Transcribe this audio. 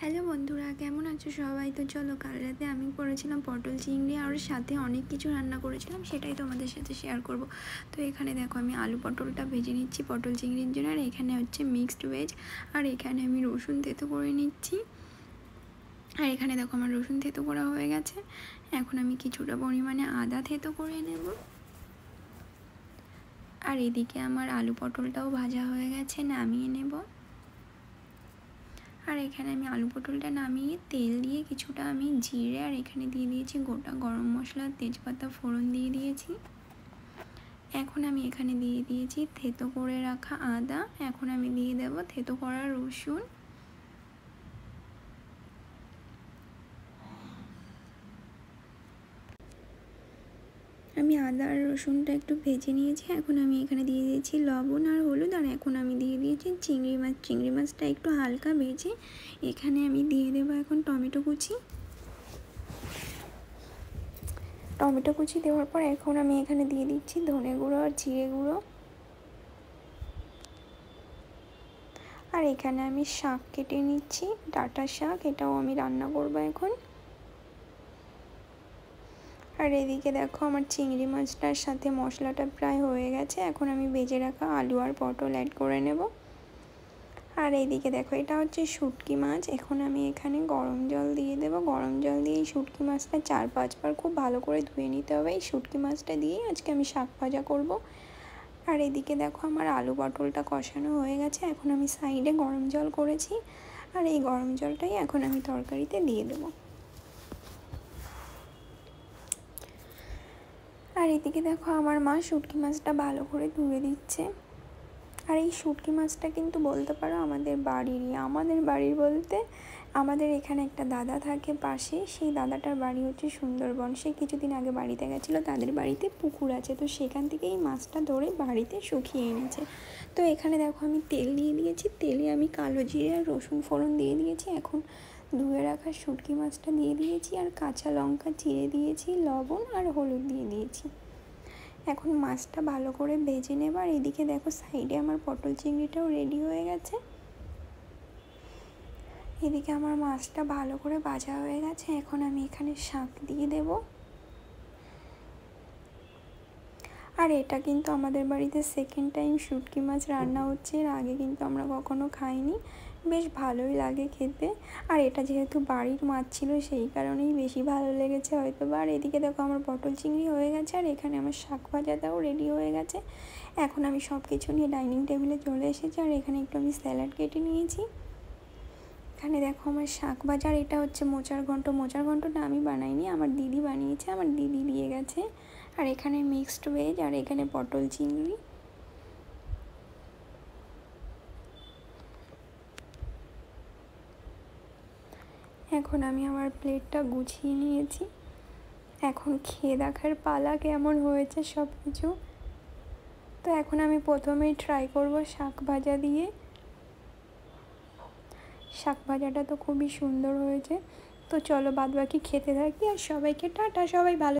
Hello বন্ধুরা, কেমন আছো সবাই? তো চলো, কাল রাতে আমি করেছিলাম পটল চিংড়ি আর সাথে অনেক কিছু রান্না করেছিলাম, সেটাই তোমাদের সাথে শেয়ার করব। তো এখানে দেখো, আমি আলু পটলটা ভেজে নিচ্ছি পটল চিংড়ির জন্য। আর এখানে হচ্ছে মিক্সড ভেজ। আর এখানে আমি রসুন থেতো করে নিচ্ছি। আর এখানে দেখো, আমার রসুন থেতো করা হয়ে গেছে। এখন আমি কিছুটা পরিমাণে আদা থেতো করে নেব। আর এদিকে আমার আলু পটলটাও ভাজা হয়ে গেছে, নামিয়ে নেব। আর এখানে আমি আলু পটলটা নামিয়ে তেল দিয়ে কিছুটা আমি জিরে আর এখানে দিয়ে দিয়েছি গোটা গরম মশলা, তেজপাতা ফোড়ন দিয়ে দিয়েছি। এখন আমি এখানে দিয়ে দিয়েছি থেতো করে রাখা আদা। এখন আমি দিয়ে দেব থেতো করা রসুন। আমি আদা আর রসুনটা একটু ভেজে নিয়েছি। এখন আমি এখানে দিয়ে দিয়েছি লবণ আর হলুদ। আর এখন আমি দিয়ে দিয়েছি চিংড়ি মাছ। চিংড়ি মাছটা একটু হালকা ভেজে এখানে আমি দিয়ে দেবো এখন টমেটো কুচি। টমেটো কুচি দেওয়ার পর এখন আমি এখানে দিয়ে দিচ্ছি ধনে গুঁড়ো আর জিরে গুঁড়ো। আর এখানে আমি শাক কেটে নিচ্ছি, ডাঁটা শাক, এটাও আমি রান্না করবো এখন। আর এদিকে দেখো, আমার চিংড়ি মাছটার সাথে মশলাটা প্রায় হয়ে গেছে। এখন আমি ভেজে রাখা আলু আর পটল অ্যাড করে নেব। আর এইদিকে দেখো, এটা হচ্ছে শুটকি মাছ। এখন আমি এখানে গরম জল দিয়ে দেবো। গরম জল দিয়ে এই শুটকি মাছটা 4-5 বার খুব ভালো করে ধুয়ে নিতে হবে। এই শুটকি মাছটা দিয়েই আজকে আমি শাক ভাজা করব। আর এদিকে দেখো, আমার আলু পটলটা কষানো হয়ে গেছে। এখন আমি সাইডে গরম জল করেছি, আর এই গরম জলটাই এখন আমি তরকারিতে দিয়ে দেবো। আর এদিকে দেখো, আমার মা শুটকি মাছটা ভালো করে ধুয়ে দিচ্ছে। আর এই শুটকি মাছটা কিন্তু বলতে পারো আমাদের বাড়িরই। আমাদের বাড়ির বলতে আমাদের এখানে একটা দাদা থাকে পাশে, সেই দাদাটার বাড়ি হচ্ছে সুন্দরবন। সে কিছুদিন আগে বাড়িতে গেছিলো, তাদের বাড়িতে পুকুর আছে, তো সেখান থেকে এই মাছটা ধরে বাড়িতে শুকিয়ে এনেছে। তো এখানে দেখো, আমি তেল দিয়ে দিয়েছি। তেলে আমি কালো জিরে আর রসুন ফোড়ন দিয়ে দিয়েছি। এখন ধুয়ে রাখা শুটকি মাছটা দিয়ে দিয়েছি, আর কাঁচা লঙ্কা চিড়ে দিয়েছি, লবণ আর হলুদ দিয়ে দিয়েছি। এখন মাছটা ভালো করে ভেজে নেব। আর এদিকে দেখো, সাইডে আমার পটল চিংড়িটাও রেডি হয়ে গেছে। এদিকে আমার মাছটা ভালো করে ভাজা হয়ে গেছে। এখন আমি এখানে শাক দিয়ে দেব। আর এটা কিন্তু আমাদের বাড়িতে সেকেন্ড টাইম শুটকি মাছ রান্না হচ্ছে। এর আগে কিন্তু আমরা কখনো খাইনি, বেশ ভালোই লাগে খেতে। আর এটা যেহেতু বাড়ির মাছ ছিল, সেই কারণেই বেশি ভালো লেগেছে হয়তো বা। আর এদিকে দেখো, আমার পটল চিংড়ি হয়ে গেছে, আর এখানে আমার শাক ভাজাটাও রেডি হয়ে গেছে। এখন আমি সব কিছু নিয়ে ডাইনিং টেবিলে চলে এসেছি। আর এখানে একটু আমি স্যালাড কেটে নিয়েছি। এখানে দেখো, আমার শাক ভাজা। আর এটা হচ্ছে মোচার ঘন্ট। মোচার ঘন্টটা আমি বানাইনি, আমার দিদি বানিয়েছে, আমার দিদি দিয়ে গেছে। আর এখানে মিক্সড ভেজ, আর এখানে পটল চিংড়ি। এখন আমি আমার প্লেটটা গুছিয়ে নিয়েছি। এখন খেয়ে দেখার পালা কেমন হয়েছে সব কিছু। তো এখন আমি প্রথমেই ট্রাই করব শাক ভাজা দিয়ে। শাক ভাজাটা তো খুবই সুন্দর হয়েছে। তো চলো বাদবাকি খেতে থাকি। আর সবাইকে টাটা, সবাই ভালো।